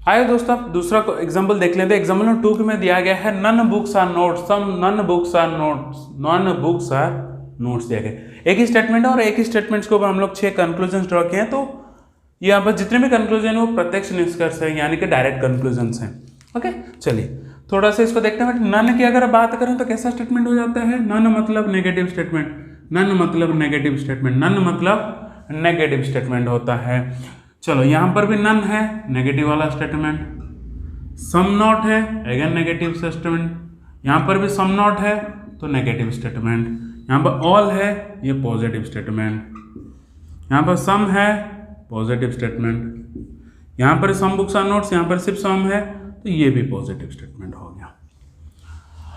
आइए दोस्तों दूसरा एग्जाम्पल देख लेते हैं। एग्जाम्पल नंबर 2 में दिया गया है none books are notes, some none books are notes दिया गया। एक ही स्टेटमेंट है और एक ही स्टेटमेंट्स के ऊपर हम लोग 6 कंक्लूजन ड्रॉ किए हैं, तो यहाँ पर जितने भी कंक्लूजन है वो प्रत्यक्ष निष्कर्ष है, यानी कि डायरेक्ट कंक्लूजन हैं। ओके चलिए थोड़ा सा इसको देखते हैं। नन की अगर बात करें तो कैसा स्टेटमेंट हो जाता है, नन मतलब नेगेटिव स्टेटमेंट, नन मतलब नेगेटिव स्टेटमेंट, नन मतलब नेगेटिव स्टेटमेंट होता है। चलो यहाँ पर भी नन है नेगेटिव वाला स्टेटमेंट, सम नॉट है अगेन नेगेटिव स्टेटमेंट, यहाँ पर भी सम नॉट है तो नेगेटिव स्टेटमेंट, यहाँ पर ऑल है ये पॉजिटिव स्टेटमेंट, यहाँ पर सम है पॉजिटिव स्टेटमेंट, यहाँ पर सम बुक्स आर नोट्स, यहाँ पर सिर्फ सम है तो ये भी पॉजिटिव स्टेटमेंट हो गया।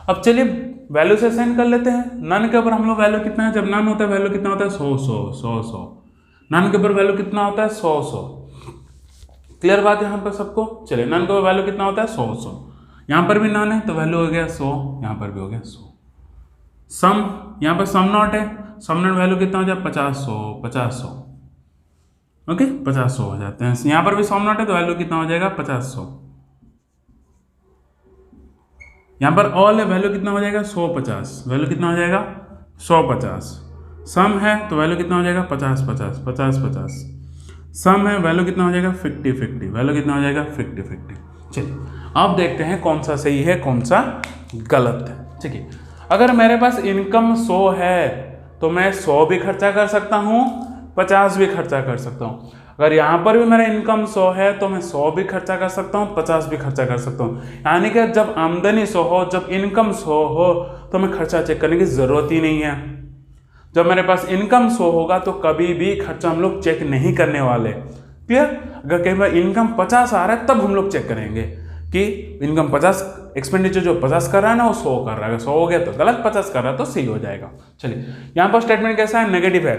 अब चलिए वैल्यू से असाइन कर लेते हैं। नन के ऊपर हम लोग वैल्यू कितना है, जब नन होता है वैल्यू कितना होता है 100। नन के ऊपर वैल्यू कितना होता है 100। क्लियर बात यहाँ पर सबको। चलिए नन के ऊपर वैल्यू कितना होता है 100। यहाँ पर भी नन है तो वैल्यू हो गया 100, यहाँ पर भी हो गया 100। सम, यहाँ पर सम नॉट है, सम नॉट वैल्यू कितना हो जाए 50-100। ओके 50-100 हो जाते हैं। यहाँ पर भी सम नॉट है तो वैल्यू कितना हो जाएगा 50-100। यहाँ पर ऑल है वैल्यू कितना हो जाएगा 100-50, वैल्यू कितना हो जाएगा 100-50। सम है तो वैल्यू कितना हो जाएगा 50-50। सम है, वैल्यू कितना हो जाएगा 50-50, वैल्यू कितना हो जाएगा 50-50। चलिए अब देखते हैं कौन सा सही है कौन सा गलत है। ठीक है, अगर मेरे पास इनकम 100 है तो मैं 100 भी खर्चा कर सकता हूँ, 50 भी खर्चा कर सकता हूँ। अगर यहाँ पर भी मेरा इनकम 100 है तो मैं 100 भी खर्चा कर सकता हूँ, 50 भी खर्चा कर सकता हूँ। यानी कि जब आमदनी 100 हो, जब इनकम 100 हो तो मैं खर्चा चेक करने की ज़रूरत ही नहीं है। जब मेरे पास इनकम 100 होगा तो कभी भी खर्चा हम लोग चेक नहीं करने वाले। क्लियर? अगर कहीं बार इनकम 50 आ रहा है तब हम लोग चेक करेंगे कि इनकम 50, एक्सपेंडिचर जो 50 कर रहा है ना वो 100 कर रहा है। अगर 100 हो गया तो गलत, 50 कर रहा है तो सही हो जाएगा। चलिए यहाँ पर स्टेटमेंट कैसा है, नेगेटिव है।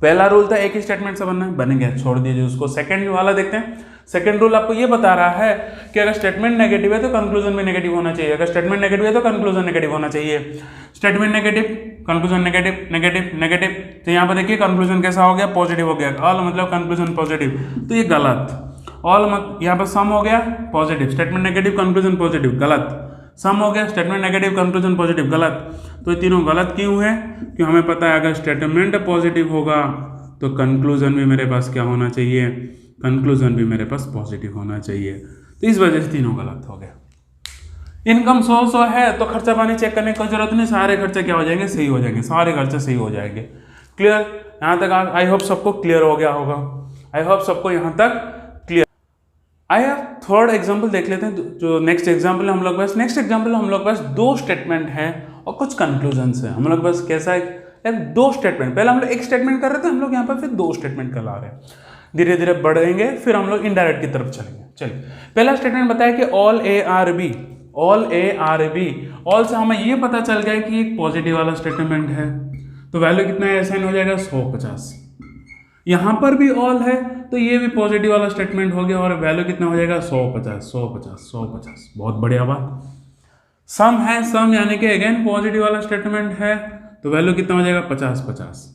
पहला रूल था एक ही स्टेटमेंट से बनना है, बन गया, छोड़ दीजिए उसको। सेकंड वाला देखते हैं। सेकंड रूल आपको ये बता रहा है कि अगर स्टेटमेंट नेगेटिव है तो कंक्लूजन भी नेगेटिव होना चाहिए, अगर स्टेटमेंट नेगेटिव है तो कंक्लूजन नेगेटिव होना चाहिए। Statement negative, conclusion negative, negative negative, तो यहाँ पर देखिए कंक्लूजन कैसा हो गया, पॉजिटिव हो गया। ऑल मतलब कंक्लूजन पॉजिटिव, तो ये गलत। ऑल मत, यहाँ पर सम हो गया positive, statement negative conclusion positive, गलत। सम हो गया, स्टेटमेंट नेगेटिव कंक्लूजन पॉजिटिव, गलत। तो ये तीनों गलत क्यों है? क्योंकि हमें पता है अगर स्टेटमेंट पॉजिटिव होगा तो कंक्लूजन भी मेरे पास क्या होना चाहिए, कंक्लूजन भी मेरे पास पॉजिटिव होना चाहिए। तो इस वजह से तीनों गलत हो गए। इनकम 100 है तो खर्चा पानी चेक करने की कोई जरूरत नहीं, सारे खर्चे क्या हो जाएंगे, सही हो जाएंगे, सारे खर्चे सही हो जाएंगे। क्लियर? यहाँ तक आई होप सबको क्लियर हो गया होगा, आई होप सबको यहाँ तक clear. I have third example देख लेते हैं। जो नेक्स्ट एग्जाम्पल है हम लोग पास, नेक्स्ट एग्जाम्पल हम लोग पास 2 स्टेटमेंट है और कुछ कंक्लूजन्स है। हम लोग पास कैसा है, 2 स्टेटमेंट, पहले हम लोग एक स्टेटमेंट कर रहे थे, हम लोग यहाँ पर फिर 2 स्टेटमेंट कर ला रहे हैं। धीरे धीरे बढ़ेंगे फिर हम लोग इनडायरेक्ट की तरफ चलेंगे। चलिए पहला स्टेटमेंट बताया कि all A are B, all A are B, all से हमें ये पता चल गया कि एक पॉजिटिव वाला स्टेटमेंट है, तो वैल्यू कितना है, असाइन हो जाएगा 150। यहाँ पर भी ऑल है तो ये भी पॉजिटिव वाला स्टेटमेंट हो गया और वैल्यू कितना हो जाएगा 150, 150, 150। बहुत बढ़िया बात। सम है, सम यानी कि अगेन पॉजिटिव वाला स्टेटमेंट है तो वैल्यू कितना हो जाएगा 50, 50।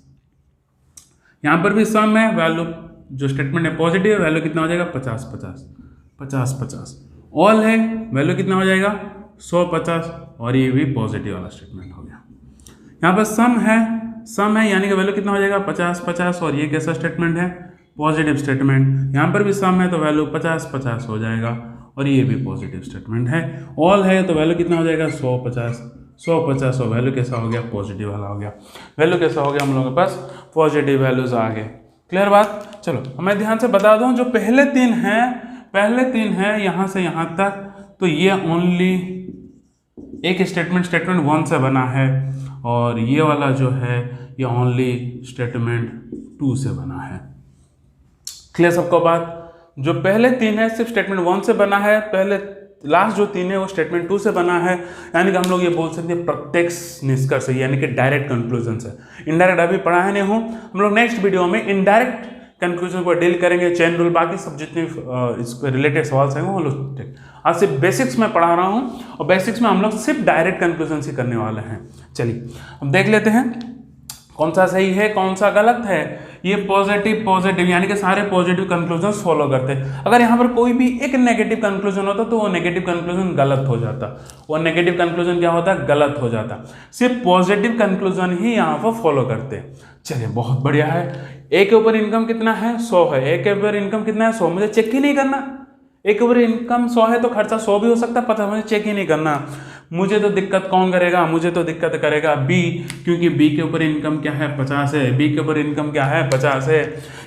यहाँ पर भी सम है, वैल्यू जो स्टेटमेंट है पॉजिटिव है, वैल्यू कितना हो जाएगा 50, 50, 50, 50। ऑल है, वैल्यू कितना हो जाएगा 150 और ये भी पॉजिटिव वाला स्टेटमेंट हो गया। यहाँ पर सम है यानी कि वैल्यू कितना हो जाएगा 50, 50 और ये कैसा स्टेटमेंट है, पॉजिटिव स्टेटमेंट। यहाँ पर भी सम है तो वैल्यू 50, 50 हो जाएगा और ये भी पॉजिटिव स्टेटमेंट है। ऑल है तो वैल्यू कितना हो जाएगा 150, 150 और वैल्यू कैसा हो गया, पॉजिटिव वाला हो गया। वैल्यू कैसा हो गया, हम लोगों के पास पॉजिटिव वैल्यूज आ गए। क्लियर बात? चलो मैं ध्यान से बता दूं, जो पहले 3 हैं यहाँ से यहाँ तक, तो ये ओनली एक स्टेटमेंट 1 से बना है और ये वाला जो है ये ओनली स्टेटमेंट 2 से बना है। क्लियर सबको बात? जो पहले 3 है सिर्फ स्टेटमेंट 1 से बना है, पहले लास्ट जो 3 है वो स्टेटमेंट 2 से बना है। यानी कि हम लोग ये बोल सकते हैं प्रत्यक्ष निष्कर्ष है, यानी कि डायरेक्ट कंक्लूजन है। इनडायरेक्ट अभी पढ़ा है नहीं हूँ, हम लोग नेक्स्ट वीडियो में इनडायरेक्ट कंक्लूजन को डील करेंगे, चेन रूल, बाकी सब जितने इसके रिलेटेड सवाल हैं वो हम लोग आज सिर्फ बेसिक्स में पढ़ा रहा हूँ और बेसिक्स में हम लोग सिर्फ डायरेक्ट कंक्लूजन ही करने वाले हैं। चलिए अब देख लेते हैं कौन सा सही है कौन सा गलत है। ये पॉजिटिव यानी कि सारे पॉजिटिव कंक्लूजन फॉलो करते हैं। अगर यहाँ पर कोई भी एक नेगेटिव कंक्लूजन होता तो वो नेगेटिव कंक्लूजन गलत हो जाता, वो नेगेटिव कंक्लूजन क्या होता, गलत हो जाता। सिर्फ पॉजिटिव कंक्लूजन ही यहाँ पर फॉलो करते हैं। चलिए बहुत बढ़िया है। ए के ऊपर इनकम कितना है, 100 है। ए के ऊपर इनकम कितना है, 100। मुझे चेक ही नहीं करना, ए के ऊपर इनकम 100 है तो खर्चा 100 भी हो सकता है, पता मुझे चेक ही नहीं करना। मुझे तो दिक्कत कौन करेगा, मुझे तो दिक्कत करेगा बी, क्योंकि बी के ऊपर इनकम क्या है 50 है, बी के ऊपर इनकम क्या है 50 है।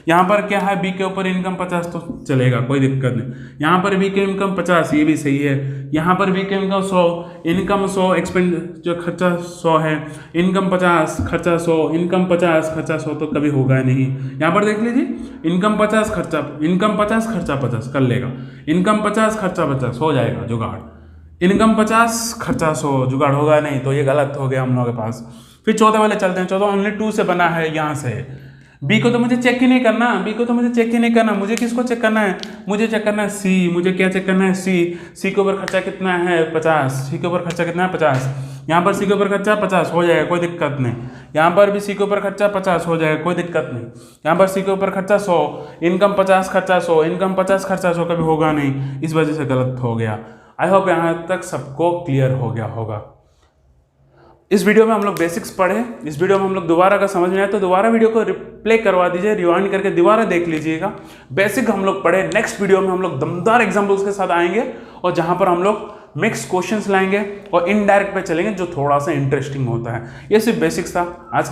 यहाँ पर क्या है, बी के ऊपर इनकम 50 तो चलेगा, कोई दिक्कत नहीं। यहाँ पर बी के इनकम 50, ये भी सही है। यहाँ पर बी के इनकम 100, इनकम 100, एक्सपेंड जो खर्चा 100 है, इनकम 50, खर्चा 100, इनकम 50, खर्चा 100 तो कभी होगा नहीं। यहाँ पर देख लीजिए, इनकम 50 खर्चा, इनकम 50 खर्चा 50 कर लेगा, इनकम 50 खर्चा 50 हो जाएगा जुगाड़। इनकम 50 खर्चा 100 जुगाड़ होगा नहीं, तो ये गलत हो गया हम लोगों के पास। फिर 14 वाले चलते हैं। 14 ओनली 2 से बना है, यहाँ से बी को तो मुझे चेक ही नहीं करना, बी को तो मुझे चेक ही नहीं करना। मुझे किसको चेक करना है, मुझे चेक करना है सी। मुझे क्या चेक करना है, सी। सी के ऊपर खर्चा कितना है 50, सी के ऊपर खर्चा कितना है 50। यहाँ पर सी के ऊपर खर्चा 50 हो जाएगा, कोई दिक्कत नहीं। यहाँ पर भी सी के ऊपर खर्चा 50 हो जाएगा, कोई दिक्कत नहीं। यहाँ पर सी के ऊपर खर्चा 100, इनकम 50 खर्चा 100, इनकम 50 खर्चा 100 कभी होगा नहीं, इस वजह से गलत हो गया। आई होप यहाँ तक सबको क्लियर हो गया होगा। इस वीडियो में हम लोग बेसिक्स पढ़े। इस वीडियो में हम लोग दोबारा अगर समझ में आए तो दोबारा वीडियो को रिप्ले करवा दीजिए, रिवाइंड करके दोबारा देख लीजिएगा। बेसिक हम लोग पढ़े। नेक्स्ट वीडियो में हम लोग दमदार एग्जाम्पल्स के साथ आएंगे और जहां पर हम लोग मिक्स क्वेश्चंस लाएंगे और इनडायरेक्ट पे चलेंगे जो थोड़ा सा इंटरेस्टिंग होता है। ये सिर्फ बेसिक्स था आज के लिए।